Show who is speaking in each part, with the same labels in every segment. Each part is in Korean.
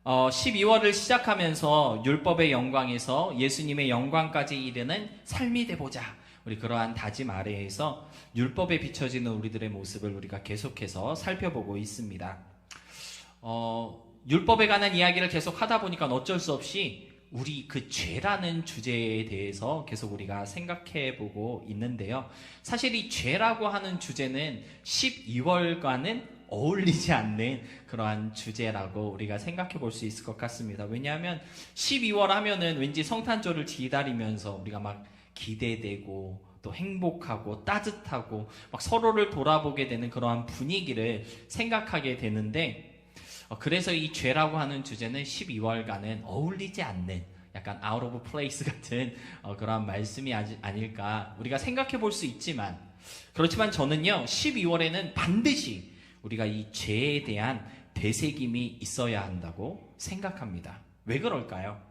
Speaker 1: 12월을 시작하면서 율법의 영광에서 예수님의 영광까지 이르는 삶이 되보자. 우리 그러한 다짐 아래에서 율법에 비춰지는 우리들의 모습을 우리가 계속해서 살펴보고 있습니다. 율법에 관한 이야기를 계속 하다 보니까 어쩔 수 없이 우리 그 죄라는 주제에 대해서 계속 우리가 생각해 보고 있는데요. 사실 이 죄라고 하는 주제는 12월과는 어울리지 않는 그러한 주제라고 우리가 생각해 볼 수 있을 것 같습니다. 왜냐하면 12월 하면은 왠지 성탄절을 기다리면서 우리가 막 기대되고 또 행복하고 따뜻하고 막 서로를 돌아보게 되는 그러한 분위기를 생각하게 되는데, 그래서 이 죄라고 하는 주제는 12월과는 어울리지 않는 약간 out of place 같은 그러한 말씀이 아닐까 우리가 생각해 볼 수 있지만, 그렇지만 저는요 12월에는 반드시 우리가 이 죄에 대한 되새김이 있어야 한다고 생각합니다. 왜 그럴까요?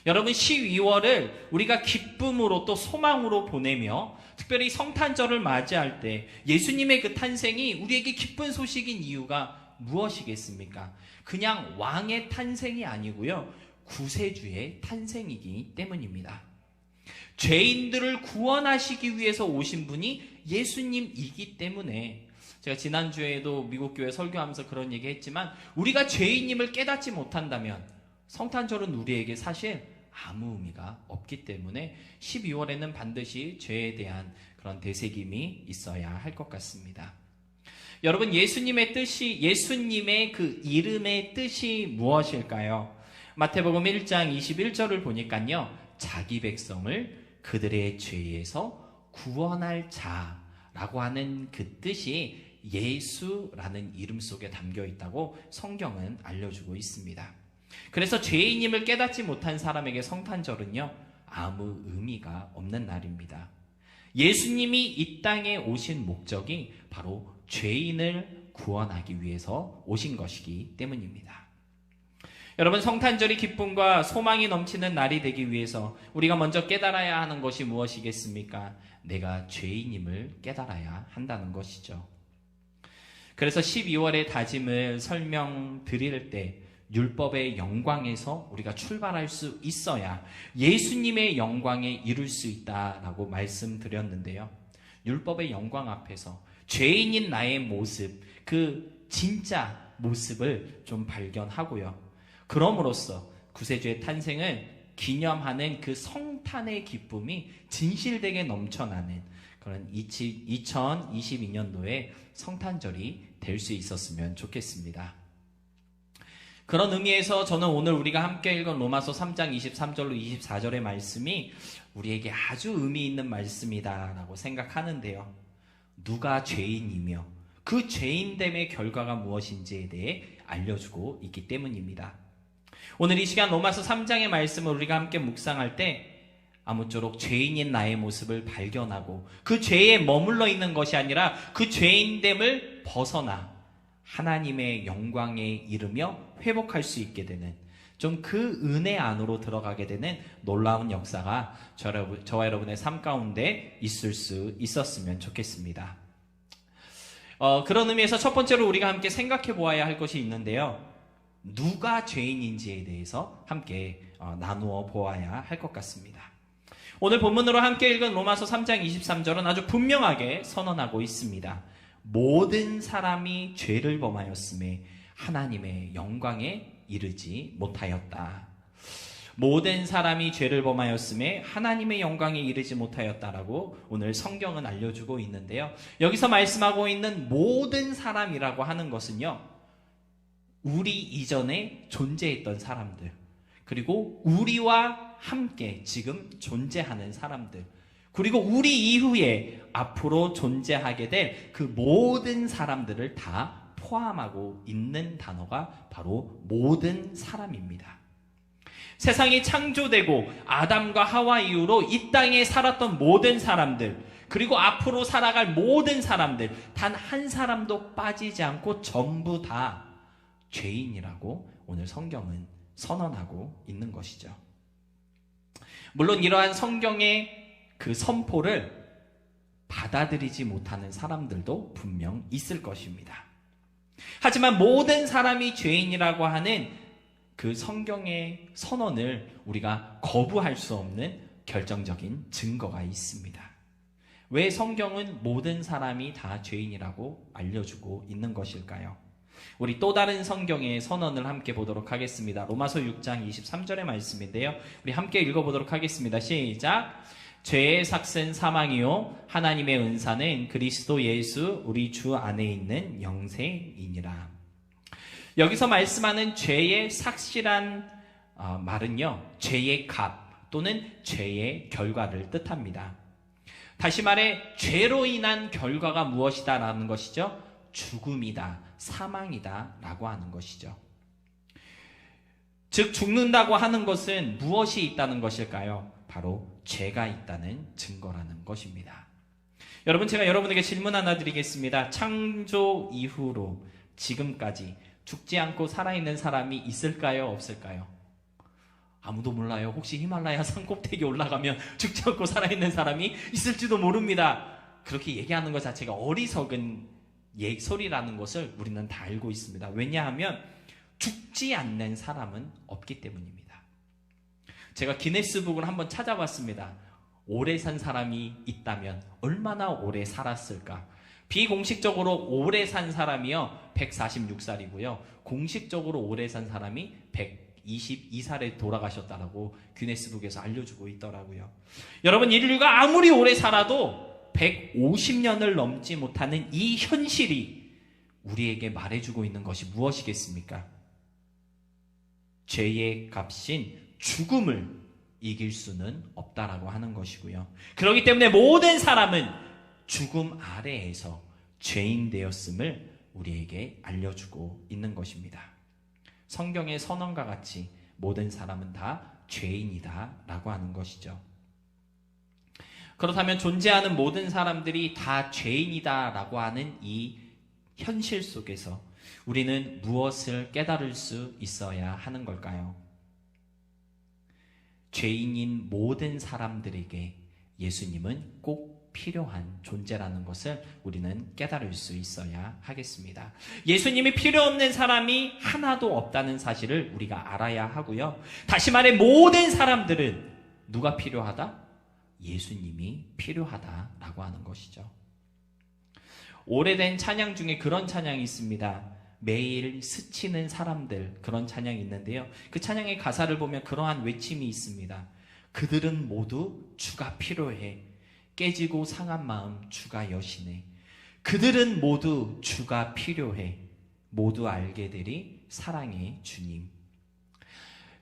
Speaker 1: 여러분, 12월을 우리가 기쁨으로 또 소망으로 보내며 특별히 성탄절을 맞이할 때 예수님의 그 탄생이 우리에게 기쁜 소식인 이유가 무엇이겠습니까? 그냥 왕의 탄생이 아니고요, 구세주의 탄생이기 때문입니다. 죄인들을 구원하시기 위해서 오신 분이 예수님이기 때문에, 제가 지난주에도 미국 교회 설교하면서 그런 얘기 했지만, 우리가 죄인임을 깨닫지 못한다면 성탄절은 우리에게 사실 아무 의미가 없기 때문에 12월에는 반드시 죄에 대한 그런 되새김이 있어야 할 것 같습니다. 여러분, 예수님의 그 이름의 뜻이 무엇일까요? 마태복음 1장 21절을 보니까요, 자기 백성을 그들의 죄에서 구원할 자라고 하는 그 뜻이 예수라는 이름 속에 담겨 있다고 성경은 알려주고 있습니다. 그래서 죄인임을 깨닫지 못한 사람에게 성탄절은요, 아무 의미가 없는 날입니다. 예수님이 이 땅에 오신 목적이 바로 죄인을 구원하기 위해서 오신 것이기 때문입니다. 여러분, 성탄절이 기쁨과 소망이 넘치는 날이 되기 위해서 우리가 먼저 깨달아야 하는 것이 무엇이겠습니까? 내가 죄인임을 깨달아야 한다는 것이죠. 그래서 12월의 다짐을 설명드릴 때 율법의 영광에서 우리가 출발할 수 있어야 예수님의 영광에 이룰 수 있다라고 말씀드렸는데요. 율법의 영광 앞에서 죄인인 나의 모습, 그 진짜 모습을 좀 발견하고요. 그럼으로써 구세주의 탄생을 기념하는 그 성탄의 기쁨이 진실되게 넘쳐나는 그런 2022년도에 성탄절이 될 수 있었으면 좋겠습니다. 그런 의미에서 저는 오늘 우리가 함께 읽은 로마서 3장 23절로 24절의 말씀이 우리에게 아주 의미 있는 말씀이다라고 생각하는데요. 누가 죄인이며 그 죄인됨의 결과가 무엇인지에 대해 알려주고 있기 때문입니다. 오늘 이 시간 로마서 3장의 말씀을 우리가 함께 묵상할 때 아무쪼록 죄인인 나의 모습을 발견하고 그 죄에 머물러 있는 것이 아니라 그 죄인됨을 벗어나 하나님의 영광에 이르며 회복할 수 있게 되는, 좀 그 은혜 안으로 들어가게 되는 놀라운 역사가 저와 여러분의 삶 가운데 있을 수 있었으면 좋겠습니다. 그런 의미에서 첫 번째로 우리가 함께 생각해 보아야 할 것이 있는데요. 누가 죄인인지에 대해서 함께 나누어 보아야 할 것 같습니다. 오늘 본문으로 함께 읽은 로마서 3장 23절은 아주 분명하게 선언하고 있습니다. 모든 사람이 죄를 범하였음에 하나님의 영광에 이르지 못하였다. 모든 사람이 죄를 범하였음에 하나님의 영광에 이르지 못하였다라고 오늘 성경은 알려주고 있는데요. 여기서 말씀하고 있는 모든 사람이라고 하는 것은요, 우리 이전에 존재했던 사람들, 그리고 우리와 함께 지금 존재하는 사람들, 그리고 우리 이후에 앞으로 존재하게 될 그 모든 사람들을 다 포함하고 있는 단어가 바로 모든 사람입니다. 세상이 창조되고 아담과 하와 이후로 이 땅에 살았던 모든 사람들, 그리고 앞으로 살아갈 모든 사람들, 단 한 사람도 빠지지 않고 전부 다 죄인이라고 오늘 성경은 선언하고 있는 것이죠. 물론 이러한 성경의 그 선포를 받아들이지 못하는 사람들도 분명 있을 것입니다. 하지만 모든 사람이 죄인이라고 하는 그 성경의 선언을 우리가 거부할 수 없는 결정적인 증거가 있습니다. 왜 성경은 모든 사람이 다 죄인이라고 알려주고 있는 것일까요? 우리 또 다른 성경의 선언을 함께 보도록 하겠습니다. 로마서 6장 23절의 말씀인데요. 우리 함께 읽어보도록 하겠습니다. 시작! 죄의 삭은 사망이요 하나님의 은사는 그리스도 예수 우리 주 안에 있는 영생이니라. 여기서 말씀하는 죄의 삭이란 말은요, 죄의 값 또는 죄의 결과를 뜻합니다. 다시 말해 죄로 인한 결과가 무엇이다라는 것이죠? 죽음이다, 사망이다 라고 하는 것이죠. 즉 죽는다고 하는 것은 무엇이 있다는 것일까요? 바로 죄가 있다는 증거라는 것입니다. 여러분, 제가 여러분에게 질문 하나 드리겠습니다. 창조 이후로 지금까지 죽지 않고 살아있는 사람이 있을까요? 없을까요? 아무도 몰라요. 혹시 히말라야 산꼭대기에 올라가면 죽지 않고 살아있는 사람이 있을지도 모릅니다. 그렇게 얘기하는 것 자체가 어리석은 소리라는 것을 우리는 다 알고 있습니다. 왜냐하면 죽지 않는 사람은 없기 때문입니다. 제가 기네스북을 한번 찾아봤습니다. 오래 산 사람이 있다면 얼마나 오래 살았을까? 비공식적으로 오래 산 사람이요 146살이고요. 공식적으로 오래 산 사람이 122살에 돌아가셨다라고 기네스북에서 알려주고 있더라고요. 여러분, 인류가 아무리 오래 살아도 150년을 넘지 못하는 이 현실이 우리에게 말해주고 있는 것이 무엇이겠습니까? 죄의 값인 죽음을 이길 수는 없다라고 하는 것이고요. 그렇기 때문에 모든 사람은 죽음 아래에서 죄인 되었음을 우리에게 알려주고 있는 것입니다. 성경의 선언과 같이 모든 사람은 다 죄인이다 라고 하는 것이죠. 그렇다면 존재하는 모든 사람들이 다 죄인이다 라고 하는 이 현실 속에서 우리는 무엇을 깨달을 수 있어야 하는 걸까요? 죄인인 모든 사람들에게 예수님은 꼭 필요한 존재라는 것을 우리는 깨달을 수 있어야 하겠습니다. 예수님이 필요 없는 사람이 하나도 없다는 사실을 우리가 알아야 하고요. 다시 말해 모든 사람들은 누가 필요하다? 예수님이 필요하다라고 하는 것이죠. 오래된 찬양 중에 그런 찬양이 있습니다. 매일 스치는 사람들, 그런 찬양이 있는데요. 그 찬양의 가사를 보면 그러한 외침이 있습니다. 그들은 모두 주가 필요해. 깨지고 상한 마음 주가 여시네. 그들은 모두 주가 필요해. 모두 알게 되리 사랑의 주님.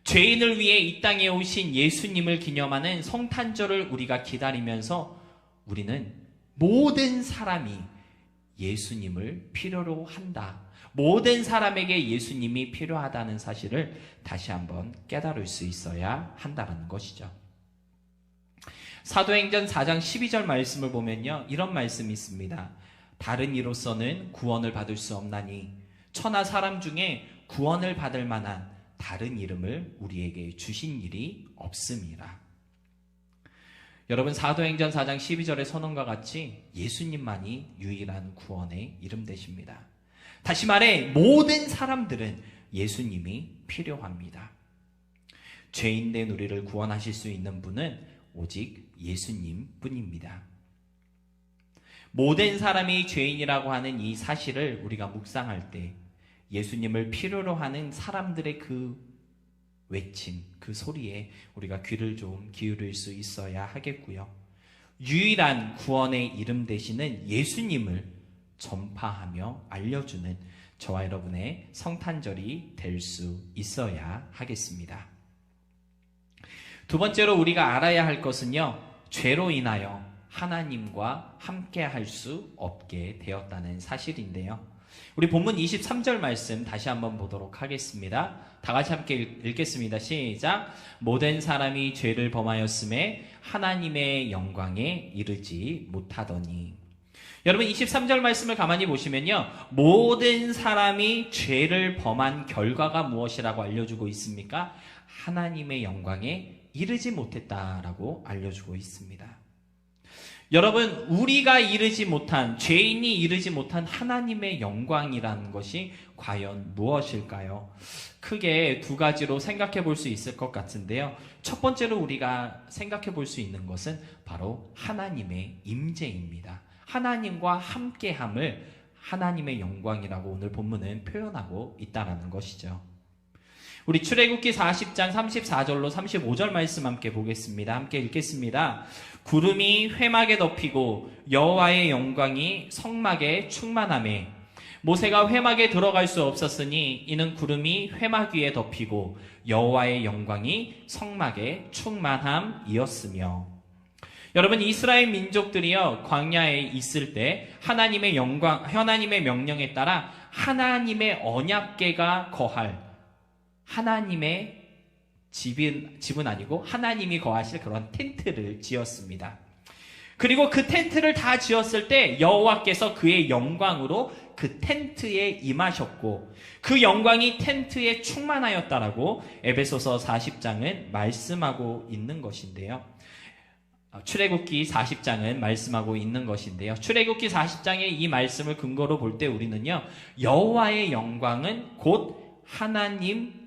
Speaker 1: 죄인을 위해 이 땅에 오신 예수님을 기념하는 성탄절을 우리가 기다리면서 우리는 모든 사람이 예수님을 필요로 한다. 모든 사람에게 예수님이 필요하다는 사실을 다시 한번 깨달을 수 있어야 한다는 것이죠. 사도행전 4장 12절 말씀을 보면요, 이런 말씀이 있습니다. 다른 이로서는 구원을 받을 수 없나니 천하 사람 중에 구원을 받을 만한 다른 이름을 우리에게 주신 일이 없음이라. 여러분, 사도행전 4장 12절의 선언과 같이 예수님만이 유일한 구원의 이름 되십니다. 다시 말해 모든 사람들은 예수님이 필요합니다. 죄인된 우리를 구원하실 수 있는 분은 오직 예수님 뿐입니다. 모든 사람이 죄인이라고 하는 이 사실을 우리가 묵상할 때 예수님을 필요로 하는 사람들의 그 외침, 그 소리에 우리가 귀를 좀 기울일 수 있어야 하겠고요. 유일한 구원의 이름 되시는 예수님을 전파하며 알려주는 저와 여러분의 성탄절이 될 수 있어야 하겠습니다. 두 번째로 우리가 알아야 할 것은요, 죄로 인하여 하나님과 함께 할 수 없게 되었다는 사실인데요. 우리 본문 23절 말씀 다시 한번 보도록 하겠습니다. 다 같이 함께 읽겠습니다. 시작. 모든 사람이 죄를 범하였음에 하나님의 영광에 이르지 못하더니. 여러분, 23절 말씀을 가만히 보시면요, 모든 사람이 죄를 범한 결과가 무엇이라고 알려주고 있습니까? 하나님의 영광에 이르지 못했다라고 알려주고 있습니다. 여러분, 우리가 이르지 못한, 죄인이 이르지 못한 하나님의 영광이라는 것이 과연 무엇일까요? 크게 두 가지로 생각해 볼 수 있을 것 같은데요. 첫 번째로 우리가 생각해 볼 수 있는 것은 바로 하나님의 임재입니다. 하나님과 함께함을 하나님의 영광이라고 오늘 본문은 표현하고 있다는 것이죠. 우리 출애굽기 40장 34절로 35절 말씀 함께 보겠습니다. 함께 읽겠습니다. 구름이 회막에 덮이고 여호와의 영광이 성막에 충만하매 모세가 회막에 들어갈 수 없었으니 이는 구름이 회막 위에 덮이고 여호와의 영광이 성막에 충만함이었으며. 여러분, 이스라엘 민족들이요 광야에 있을 때 하나님의 명령에 따라 하나님의 언약궤가 거할 하나님의 집은 아니고 하나님이 거하실 그런 텐트를 지었습니다. 그리고 그 텐트를 다 지었을 때 여호와께서 그의 영광으로 그 텐트에 임하셨고 그 영광이 텐트에 충만하였다라고 에베소서 40장은 말씀하고 있는 것인데요. 출애굽기 40장은 말씀하고 있는 것인데요. 출애굽기 40장의 이 말씀을 근거로 볼 때 우리는요, 여호와의 영광은 곧 하나님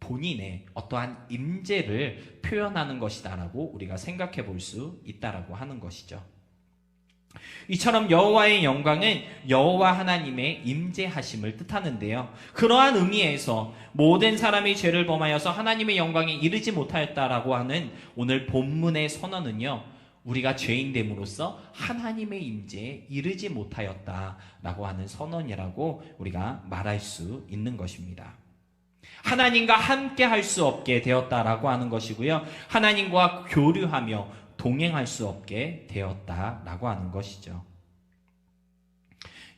Speaker 1: 본인의 어떠한 임재를 표현하는 것이다라고 우리가 생각해 볼 수 있다라고 하는 것이죠. 이처럼 여호와의 영광은 여호와 하나님의 임재하심을 뜻하는데요. 그러한 의미에서 모든 사람이 죄를 범하여서 하나님의 영광에 이르지 못하였다라고 하는 오늘 본문의 선언은요, 우리가 죄인됨으로써 하나님의 임재에 이르지 못하였다라고 하는 선언이라고 우리가 말할 수 있는 것입니다. 하나님과 함께 할 수 없게 되었다라고 하는 것이고요. 하나님과 교류하며 동행할 수 없게 되었다라고 하는 것이죠.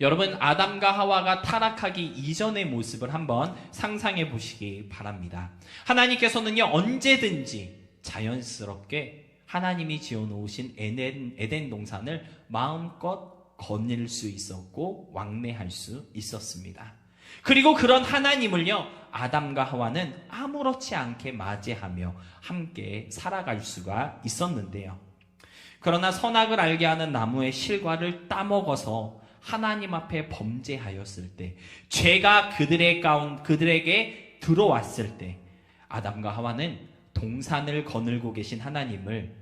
Speaker 1: 여러분, 아담과 하와가 타락하기 이전의 모습을 한번 상상해 보시기 바랍니다. 하나님께서는요, 언제든지 자연스럽게 하나님이 지어놓으신 에덴 동산을 마음껏 거닐 수 있었고 왕래할 수 있었습니다. 그리고 그런 하나님을요, 아담과 하와는 아무렇지 않게 맞이하며 함께 살아갈 수가 있었는데요. 그러나 선악을 알게 하는 나무의 실과를 따먹어서 하나님 앞에 범죄하였을 때, 죄가 그들에게 들어왔을 때, 아담과 하와는 동산을 거닐고 계신 하나님을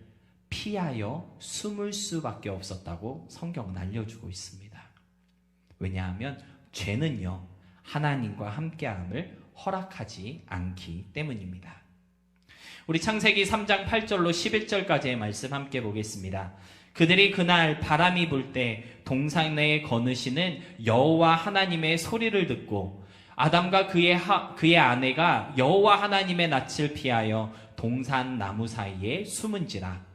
Speaker 1: 피하여 숨을 수밖에 없었다고 성경은 알려주고 있습니다. 왜냐하면 죄는요, 하나님과 함께함을 허락하지 않기 때문입니다. 우리 창세기 3장 8절로 11절까지의 말씀 함께 보겠습니다. 그들이 그날 바람이 불 때 동산에 거느시는 여호와 하나님의 소리를 듣고 아담과 그의 아내가 여호와 하나님의 낯을 피하여 동산 나무 사이에 숨은지라.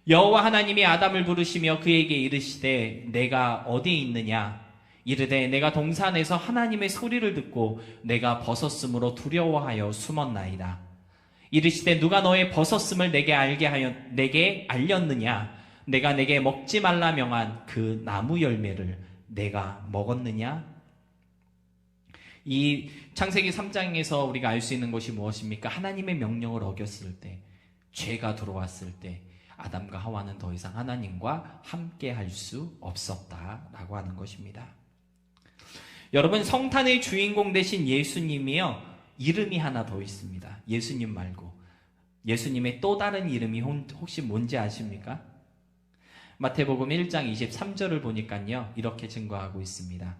Speaker 1: 여호와 하나님이 아담을 부르시며 그에게 이르시되 내가 어디에 있느냐? 이르되 내가 동산에서 하나님의 소리를 듣고 내가 벗었으므로 두려워하여 숨었나이다. 이르시되 누가 너의 벗었음을 내게 알렸느냐? 내가 내게 먹지 말라 명한 그 나무 열매를 내가 먹었느냐? 이 창세기 3장에서 우리가 알 수 있는 것이 무엇입니까? 하나님의 명령을 어겼을 때, 죄가 들어왔을 때 아담과 하와는 더 이상 하나님과 함께 할 수 없었다라고 하는 것입니다. 여러분, 성탄의 주인공 되신 예수님이요, 이름이 하나 더 있습니다. 예수님 말고 예수님의 또 다른 이름이 혹시 뭔지 아십니까? 마태복음 1장 23절을 보니까요, 이렇게 증거하고 있습니다.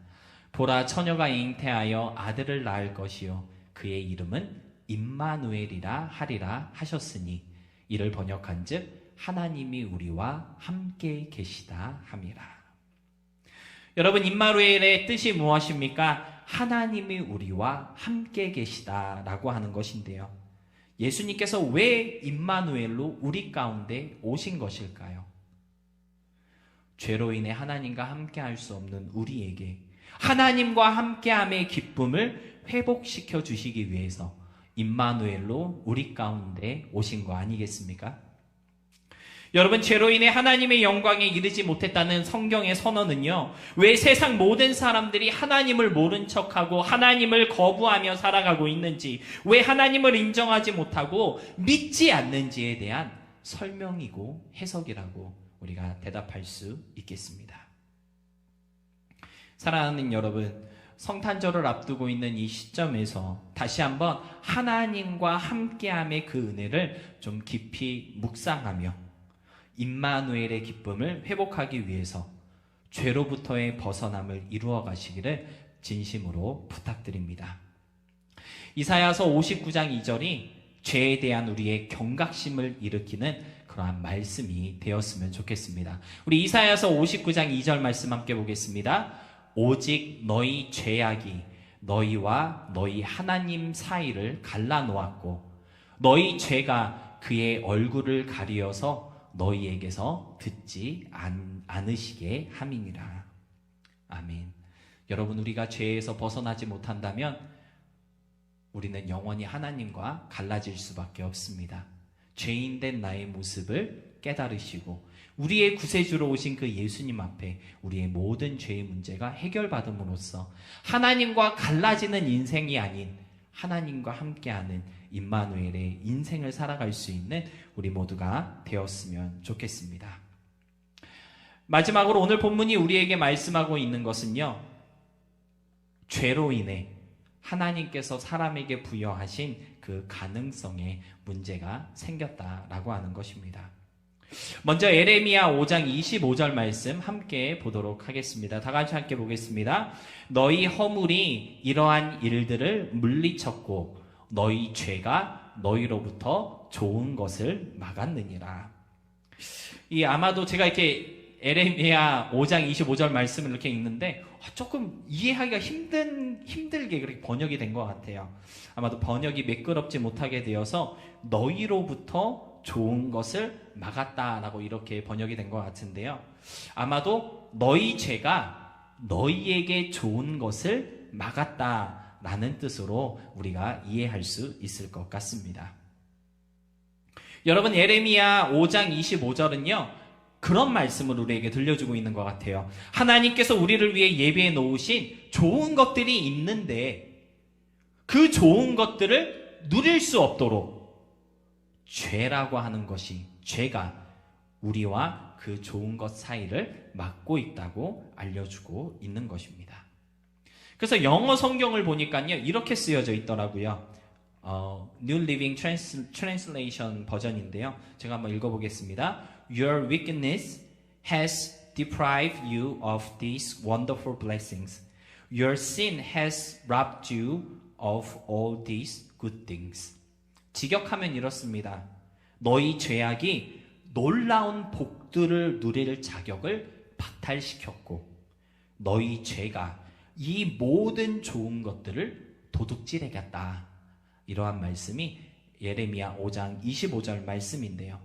Speaker 1: 보라, 처녀가 잉태하여 아들을 낳을 것이요 그의 이름은 임마누엘이라 하리라 하셨으니 이를 번역한즉 하나님이 우리와 함께 계시다 함이라. 여러분, 임마누엘의 뜻이 무엇입니까? 하나님이 우리와 함께 계시다라고 하는 것인데요. 예수님께서 왜 임마누엘로 우리 가운데 오신 것일까요? 죄로 인해 하나님과 함께 할 수 없는 우리에게 하나님과 함께함의 기쁨을 회복시켜 주시기 위해서 임마누엘로 우리 가운데 오신 거 아니겠습니까? 여러분, 죄로 인해 하나님의 영광에 이르지 못했다는 성경의 선언은요, 왜 세상 모든 사람들이 하나님을 모른 척하고 하나님을 거부하며 살아가고 있는지, 왜 하나님을 인정하지 못하고 믿지 않는지에 대한 설명이고 해석이라고 우리가 대답할 수 있겠습니다. 사랑하는 여러분, 성탄절을 앞두고 있는 이 시점에서 다시 한번 하나님과 함께함의 그 은혜를 좀 깊이 묵상하며 임마누엘의 기쁨을 회복하기 위해서 죄로부터의 벗어남을 이루어 가시기를 진심으로 부탁드립니다. 이사야서 59장 2절이 죄에 대한 우리의 경각심을 일으키는 그러한 말씀이 되었으면 좋겠습니다. 우리 이사야서 59장 2절 말씀 함께 보겠습니다. 오직 너희 죄악이 너희와 너희 하나님 사이를 갈라놓았고 너희 죄가 그의 얼굴을 가리어서 너희에게서 듣지 않으시게 함이니라. 아멘. 여러분, 우리가 죄에서 벗어나지 못한다면 우리는 영원히 하나님과 갈라질 수밖에 없습니다. 죄인된 나의 모습을 깨달으시고 우리의 구세주로 오신 그 예수님 앞에 우리의 모든 죄의 문제가 해결받음으로써 하나님과 갈라지는 인생이 아닌 하나님과 함께하는 임마누엘의 인생을 살아갈 수 있는 우리 모두가 되었으면 좋겠습니다. 마지막으로 오늘 본문이 우리에게 말씀하고 있는 것은요, 죄로 인해 하나님께서 사람에게 부여하신 그 가능성에 문제가 생겼다라고 하는 것입니다. 먼저 에레미야 5장 25절 말씀 함께 보도록 하겠습니다. 다 같이 함께 보겠습니다. 너희 허물이 이러한 일들을 물리쳤고 너희 죄가 너희로부터 좋은 것을 막았느니라. 아마도 제가 이렇게 에레미야 5장 25절 말씀을 이렇게 읽는데 조금 이해하기가 힘들게 그렇게 번역이 된 것 같아요. 아마도 번역이 매끄럽지 못하게 되어서 너희로부터 좋은 것을 막았다라고 이렇게 번역이 된 것 같은데요. 아마도 너희 죄가 너희에게 좋은 것을 막았다라는 뜻으로 우리가 이해할 수 있을 것 같습니다. 여러분, 예레미야 5장 25절은요. 그런 말씀을 우리에게 들려주고 있는 것 같아요. 하나님께서 우리를 위해 예비해 놓으신 좋은 것들이 있는데 그 좋은 것들을 누릴 수 없도록 죄라고 하는 것이, 죄가 우리와 그 좋은 것 사이를 막고 있다고 알려주고 있는 것입니다. 그래서 영어 성경을 보니까요, 이렇게 쓰여져 있더라고요. New Living Translation 버전인데요. 제가 한번 읽어보겠습니다. Your wickedness has deprived you of these wonderful blessings. Your sin has robbed you of all these good things. 직역하면 이렇습니다. 너희 죄악이 놀라운 복들을 누릴 자격을 박탈시켰고 너희 죄가 이 모든 좋은 것들을 도둑질해갔다. 이러한 말씀이 예레미야 5장 25절 말씀인데요.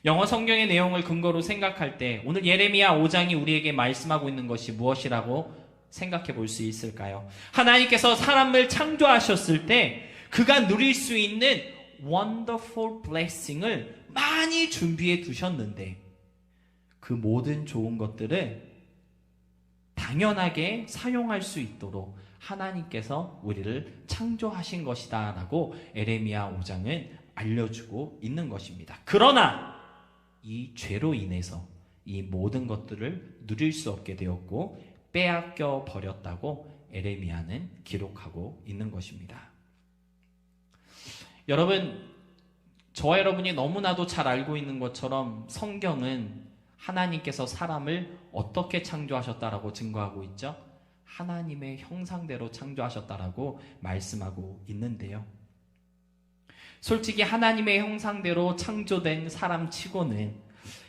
Speaker 1: 영어 성경의 내용을 근거로 생각할 때 오늘 예레미야 5장이 우리에게 말씀하고 있는 것이 무엇이라고 생각해 볼 수 있을까요? 하나님께서 사람을 창조하셨을 때 그가 누릴 수 있는 wonderful blessing을 많이 준비해 두셨는데 그 모든 좋은 것들을 당연하게 사용할 수 있도록 하나님께서 우리를 창조하신 것이다 라고 예레미야 5장은 알려주고 있는 것입니다. 그러나 이 죄로 인해서 이 모든 것들을 누릴 수 없게 되었고 빼앗겨 버렸다고 예레미야는 기록하고 있는 것입니다. 여러분, 저와 여러분이 너무나도 잘 알고 있는 것처럼 성경은 하나님께서 사람을 어떻게 창조하셨다라고 증거하고 있죠? 하나님의 형상대로 창조하셨다라고 말씀하고 있는데요. 솔직히 하나님의 형상대로 창조된 사람치고는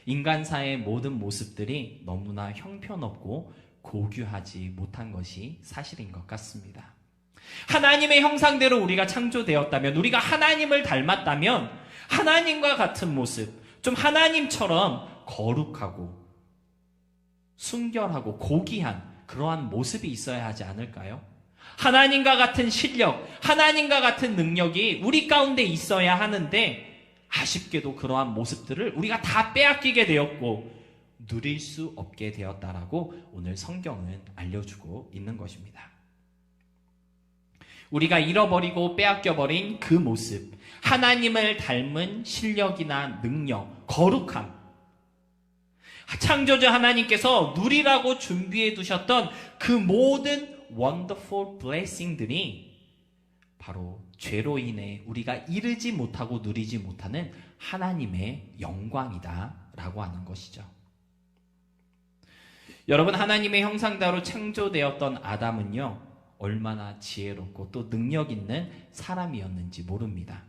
Speaker 1: 인간사의 모든 모습들이 너무나 형편없고 고귀하지 못한 것이 사실인 것 같습니다. 하나님의 형상대로 우리가 창조되었다면, 우리가 하나님을 닮았다면 하나님과 같은 모습, 좀 하나님처럼 거룩하고 순결하고 고귀한 그러한 모습이 있어야 하지 않을까요? 하나님과 같은 실력, 하나님과 같은 능력이 우리 가운데 있어야 하는데 아쉽게도 그러한 모습들을 우리가 다 빼앗기게 되었고 누릴 수 없게 되었다라고 오늘 성경은 알려주고 있는 것입니다. 우리가 잃어버리고 빼앗겨버린 그 모습, 하나님을 닮은 실력이나 능력, 거룩함, 창조주 하나님께서 누리라고 준비해 두셨던 그 모든 wonderful blessing들이 바로 죄로 인해 우리가 이르지 못하고 누리지 못하는 하나님의 영광이다라고 하는 것이죠. 여러분, 하나님의 형상대로 창조되었던 아담은요, 얼마나 지혜롭고 또 능력 있는 사람이었는지 모릅니다.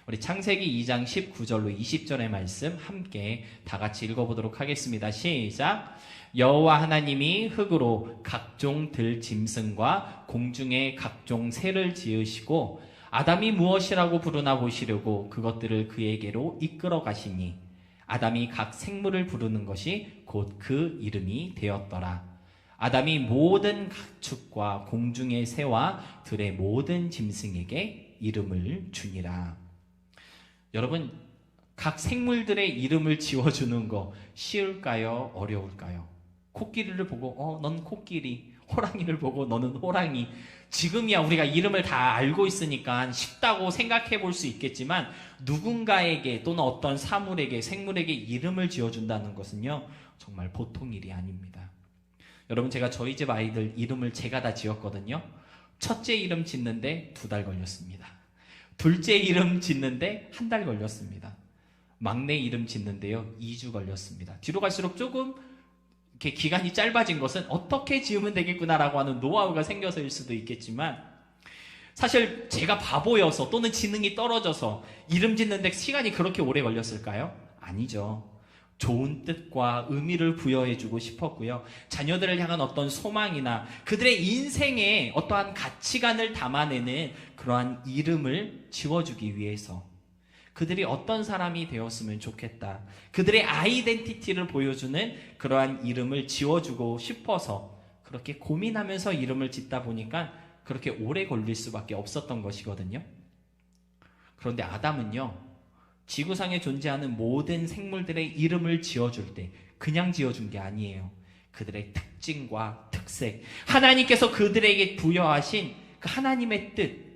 Speaker 1: 우리 창세기 2장 19절로 20절의 말씀 함께 다 같이 읽어보도록 하겠습니다. 시작. 여호와 하나님이 흙으로 각종 들 짐승과 공중의 각종 새를 지으시고 아담이 무엇이라고 부르나 보시려고 그것들을 그에게로 이끌어 가시니 아담이 각 생물을 부르는 것이 곧 그 이름이 되었더라. 아담이 모든 가축과 공중의 새와 들의 모든 짐승에게 이름을 주니라. 여러분, 각 생물들의 이름을 지어주는 거 쉬울까요? 어려울까요? 코끼리를 보고 넌 코끼리, 호랑이를 보고 너는 호랑이. 지금이야 우리가 이름을 다 알고 있으니까 쉽다고 생각해 볼 수 있겠지만 누군가에게 또는 어떤 사물에게, 생물에게 이름을 지어준다는 것은요, 정말 보통 일이 아닙니다. 여러분, 제가 저희 집 아이들 이름을 제가 다 지었거든요. 첫째 이름 짓는데 2달 걸렸습니다. 둘째 이름 짓는데 1달 걸렸습니다. 막내 이름 짓는데요, 2주 걸렸습니다. 뒤로 갈수록 조금 이렇게 기간이 짧아진 것은 어떻게 지으면 되겠구나라고 하는 노하우가 생겨서일 수도 있겠지만, 사실 제가 바보여서 또는 지능이 떨어져서 이름 짓는데 시간이 그렇게 오래 걸렸을까요? 아니죠. 좋은 뜻과 의미를 부여해주고 싶었고요. 자녀들을 향한 어떤 소망이나 그들의 인생에 어떠한 가치관을 담아내는 그러한 이름을 지어주기 위해서, 그들이 어떤 사람이 되었으면 좋겠다, 그들의 아이덴티티를 보여주는 그러한 이름을 지어주고 싶어서 그렇게 고민하면서 이름을 짓다 보니까 그렇게 오래 걸릴 수밖에 없었던 것이거든요. 그런데 아담은요, 지구상에 존재하는 모든 생물들의 이름을 지어줄 때 그냥 지어준 게 아니에요. 그들의 특징과 특색, 하나님께서 그들에게 부여하신 그 하나님의 뜻,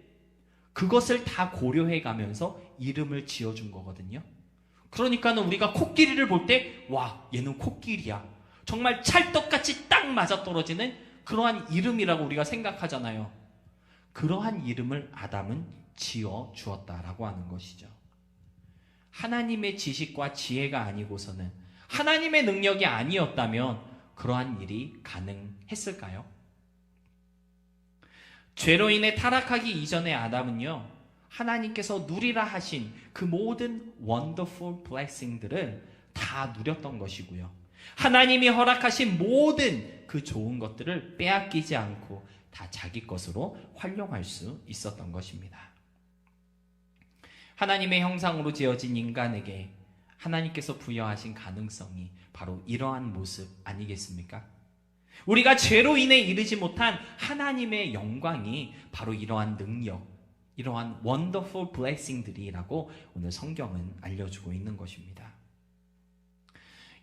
Speaker 1: 그것을 다 고려해 가면서 이름을 지어준 거거든요. 그러니까는 우리가 코끼리를 볼 때, 와, 얘는 코끼리야, 정말 찰떡같이 딱 맞아떨어지는 그러한 이름이라고 우리가 생각하잖아요. 그러한 이름을 아담은 지어 주었다라고 하는 것이죠. 하나님의 지식과 지혜가 아니고서는, 하나님의 능력이 아니었다면 그러한 일이 가능했을까요? 죄로 인해 타락하기 이전의 아담은요, 하나님께서 누리라 하신 그 모든 wonderful blessing들을 다 누렸던 것이고요, 하나님이 허락하신 모든 그 좋은 것들을 빼앗기지 않고 다 자기 것으로 활용할 수 있었던 것입니다. 하나님의 형상으로 지어진 인간에게 하나님께서 부여하신 가능성이 바로 이러한 모습 아니겠습니까? 우리가 죄로 인해 이르지 못한 하나님의 영광이 바로 이러한 능력, 이러한 wonderful blessing들이라고 오늘 성경은 알려주고 있는 것입니다.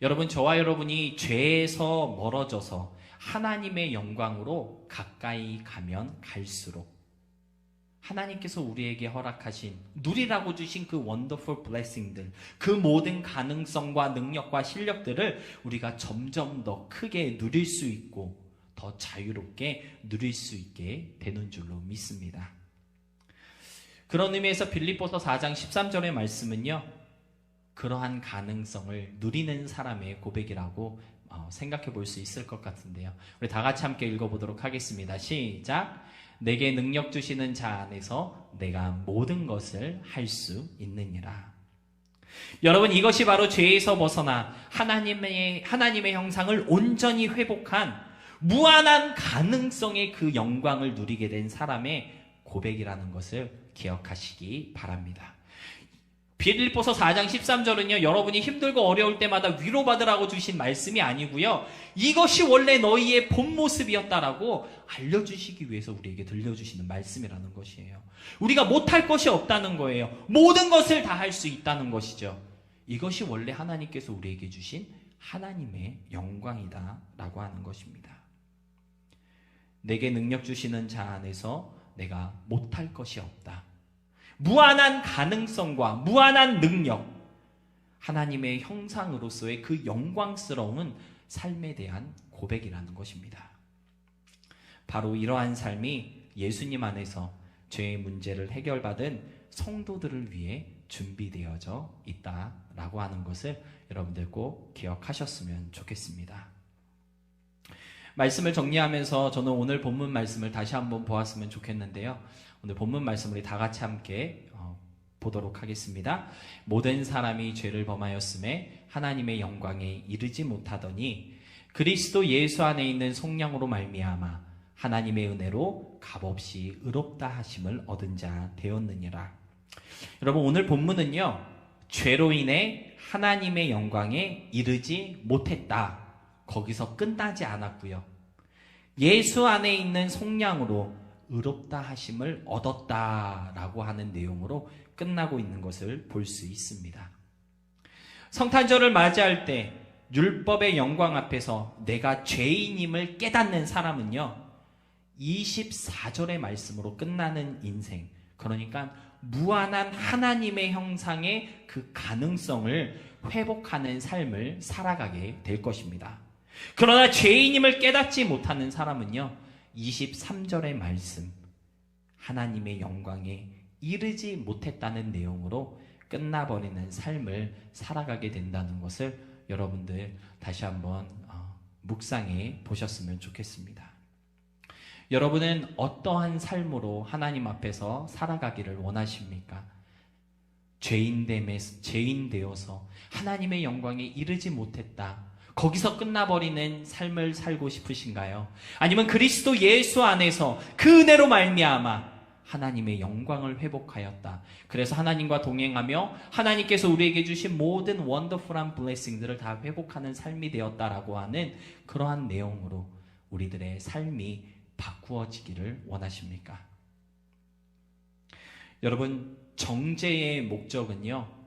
Speaker 1: 여러분, 저와 여러분이 죄에서 멀어져서 하나님의 영광으로 가까이 가면 갈수록 하나님께서 우리에게 허락하신, 누리라고 주신 그 wonderful blessing들, 그 모든 가능성과 능력과 실력들을 우리가 점점 더 크게 누릴 수 있고 더 자유롭게 누릴 수 있게 되는 줄로 믿습니다. 그런 의미에서 빌립보서 4장 13절의 말씀은요, 그러한 가능성을 누리는 사람의 고백이라고 생각해 볼 수 있을 것 같은데요. 우리 다 같이 함께 읽어보도록 하겠습니다. 시작. 내게 능력 주시는 자 안에서 내가 모든 것을 할 수 있느니라. 여러분, 이것이 바로 죄에서 벗어나 하나님의 형상을 온전히 회복한 무한한 가능성의 그 영광을 누리게 된 사람의 고백이라는 것을 기억하시기 바랍니다. 빌립보서 4장 13절은요, 여러분이 힘들고 어려울 때마다 위로받으라고 주신 말씀이 아니고요, 이것이 원래 너희의 본 모습이었다라고 알려주시기 위해서 우리에게 들려주시는 말씀이라는 것이에요. 우리가 못할 것이 없다는 거예요. 모든 것을 다 할 수 있다는 것이죠. 이것이 원래 하나님께서 우리에게 주신 하나님의 영광이다 라고 하는 것입니다. 내게 능력 주시는 자 안에서 내가 못할 것이 없다. 무한한 가능성과 무한한 능력, 하나님의 형상으로서의 그 영광스러운 삶에 대한 고백이라는 것입니다. 바로 이러한 삶이 예수님 안에서 죄의 문제를 해결받은 성도들을 위해 준비되어져 있다라고 하는 것을 여러분들 꼭 기억하셨으면 좋겠습니다. 말씀을 정리하면서 저는 오늘 본문 말씀을 다시 한번 보았으면 좋겠는데요. 오늘 본문 말씀 우리 다 같이 함께 보도록 하겠습니다. 모든 사람이 죄를 범하였음에 하나님의 영광에 이르지 못하더니 그리스도 예수 안에 있는 속량으로 말미암아 하나님의 은혜로 값없이 의롭다 하심을 얻은 자 되었느니라. 여러분, 오늘 본문은요, 죄로 인해 하나님의 영광에 이르지 못했다, 거기서 끝나지 않았고요, 예수 안에 있는 속량으로 의롭다 하심을 얻었다라고 하는 내용으로 끝나고 있는 것을 볼 수 있습니다. 성탄절을 맞이할 때 율법의 영광 앞에서 내가 죄인임을 깨닫는 사람은요, 24절의 말씀으로 끝나는 인생, 그러니까 무한한 하나님의 형상의 그 가능성을 회복하는 삶을 살아가게 될 것입니다. 그러나 죄인임을 깨닫지 못하는 사람은요, 23절의 말씀, 하나님의 영광에 이르지 못했다는 내용으로 끝나버리는 삶을 살아가게 된다는 것을 여러분들 다시 한번 묵상해 보셨으면 좋겠습니다. 여러분은 어떠한 삶으로 하나님 앞에서 살아가기를 원하십니까? 죄인 되어서 하나님의 영광에 이르지 못했다, 거기서 끝나버리는 삶을 살고 싶으신가요? 아니면 그리스도 예수 안에서 그 은혜로 말미암아 하나님의 영광을 회복하였다, 그래서 하나님과 동행하며 하나님께서 우리에게 주신 모든 원더풀한 블레싱들을 다 회복하는 삶이 되었다라고 하는 그러한 내용으로 우리들의 삶이 바꾸어지기를 원하십니까? 여러분, 정죄의 목적은요,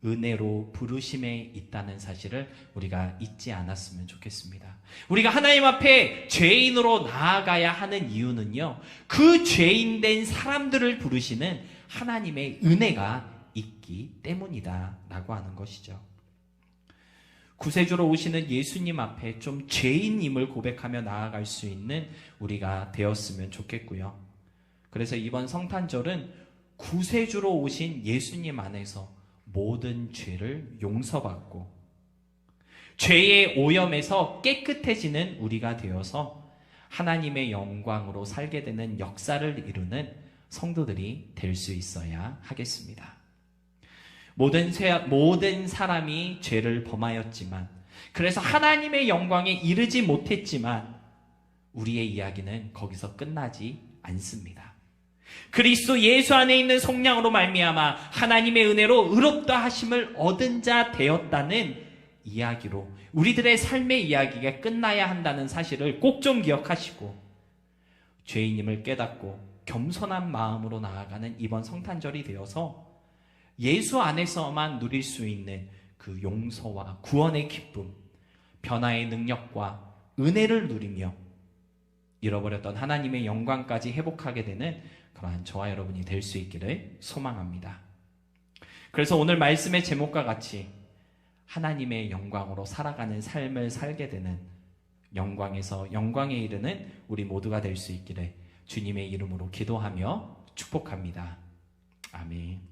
Speaker 1: 은혜로 부르심에 있다는 사실을 우리가 잊지 않았으면 좋겠습니다. 우리가 하나님 앞에 죄인으로 나아가야 하는 이유는요, 그 죄인된 사람들을 부르시는 하나님의 은혜가 있기 때문이다 라고 하는 것이죠. 구세주로 오시는 예수님 앞에 좀 죄인임을 고백하며 나아갈 수 있는 우리가 되었으면 좋겠고요. 그래서 이번 성탄절은 구세주로 오신 예수님 안에서 모든 죄를 용서받고 죄의 오염에서 깨끗해지는 우리가 되어서 하나님의 영광으로 살게 되는 역사를 이루는 성도들이 될 수 있어야 하겠습니다. 모든 사람이 죄를 범하였지만, 그래서 하나님의 영광에 이르지 못했지만 우리의 이야기는 거기서 끝나지 않습니다. 그리스도 예수 안에 있는 속량으로 말미암아 하나님의 은혜로 의롭다 하심을 얻은 자 되었다는 이야기로 우리들의 삶의 이야기가 끝나야 한다는 사실을 꼭 좀 기억하시고, 죄인임을 깨닫고 겸손한 마음으로 나아가는 이번 성탄절이 되어서 예수 안에서만 누릴 수 있는 그 용서와 구원의 기쁨, 변화의 능력과 은혜를 누리며 잃어버렸던 하나님의 영광까지 회복하게 되는 그러한 저와 여러분이 될 수 있기를 소망합니다. 그래서 오늘 말씀의 제목과 같이 하나님의 영광으로 살아가는 삶을 살게 되는, 영광에서 영광에 이르는 우리 모두가 될 수 있기를 주님의 이름으로 기도하며 축복합니다. 아멘.